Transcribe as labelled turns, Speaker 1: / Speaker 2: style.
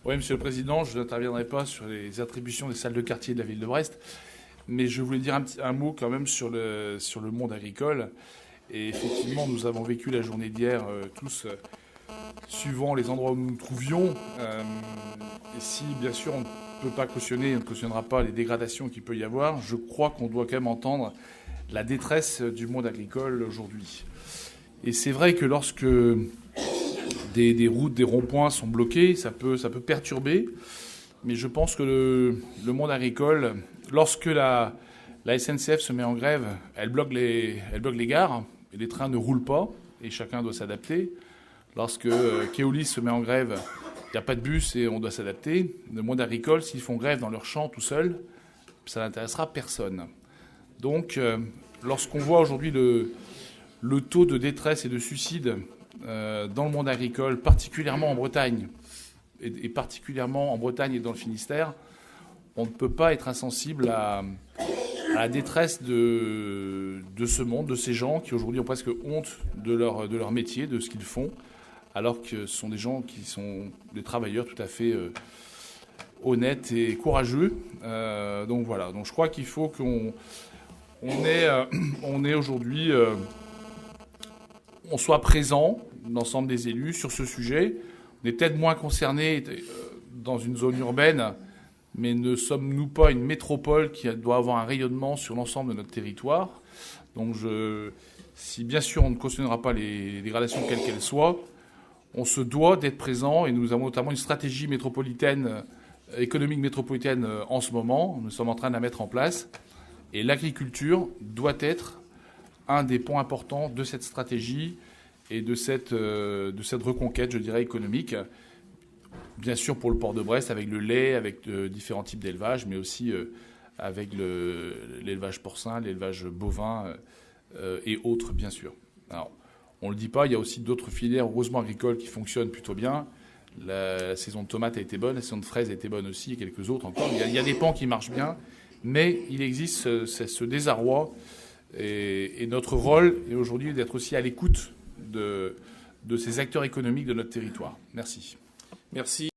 Speaker 1: Oui, Monsieur le Président, je n'interviendrai pas sur les attributions des salles de quartier de la ville de Brest, mais je voulais dire un mot quand même sur le monde agricole. Et effectivement, nous avons vécu la journée d'hier tous, suivant les endroits où nous nous trouvions. Et si, bien sûr, on ne peut pas cautionner, on ne cautionnera pas les dégradations qu'il peut y avoir, je crois qu'on doit quand même entendre la détresse du monde agricole aujourd'hui. Et c'est vrai que lorsque des routes, des ronds-points sont bloqués, ça peut perturber. Mais je pense que le monde agricole, lorsque la SNCF se met en grève, elle bloque les gares et les trains ne roulent pas et chacun doit s'adapter. Lorsque Keolis se met en grève, il n'y a pas de bus et on doit s'adapter. Le monde agricole, s'ils font grève dans leur champ tout seuls, ça n'intéressera personne. Donc, lorsqu'on voit aujourd'hui le taux de détresse et de suicide dans le monde agricole, particulièrement en Bretagne, et particulièrement en Bretagne et dans le Finistère, on ne peut pas être insensible à la détresse de ce monde, de ces gens qui aujourd'hui ont presque honte de leur métier, de ce qu'ils font, alors que ce sont des gens qui sont des travailleurs tout à fait honnêtes et courageux. Donc voilà, donc je crois qu'il faut qu'on ait aujourd'hui... on soit présent, l'ensemble des élus, sur ce sujet. On est peut-être moins concernés dans une zone urbaine, mais ne sommes-nous pas une métropole qui doit avoir un rayonnement sur l'ensemble de notre territoire? Donc, si bien sûr on ne cautionnera pas les dégradations quelles qu'elles soient, on se doit d'être présent et nous avons notamment une stratégie métropolitaine, économique métropolitaine en ce moment. Nous sommes en train de la mettre en place. Et l'agriculture doit être un des points importants de cette stratégie et de cette reconquête, je dirais, économique. Bien sûr pour le port de Brest, avec le lait, avec différents types d'élevage, mais aussi avec l'élevage porcin, l'élevage bovin et autres, bien sûr. Alors, on ne le dit pas, il y a aussi d'autres filières, heureusement agricoles, qui fonctionnent plutôt bien. La saison de tomates a été bonne, la saison de fraises a été bonne aussi, et quelques autres encore. Il y a des pans qui marchent bien, mais il existe ce désarroi. Et notre rôle est aujourd'hui d'être aussi à l'écoute de ces acteurs économiques de notre territoire. Merci.
Speaker 2: Merci.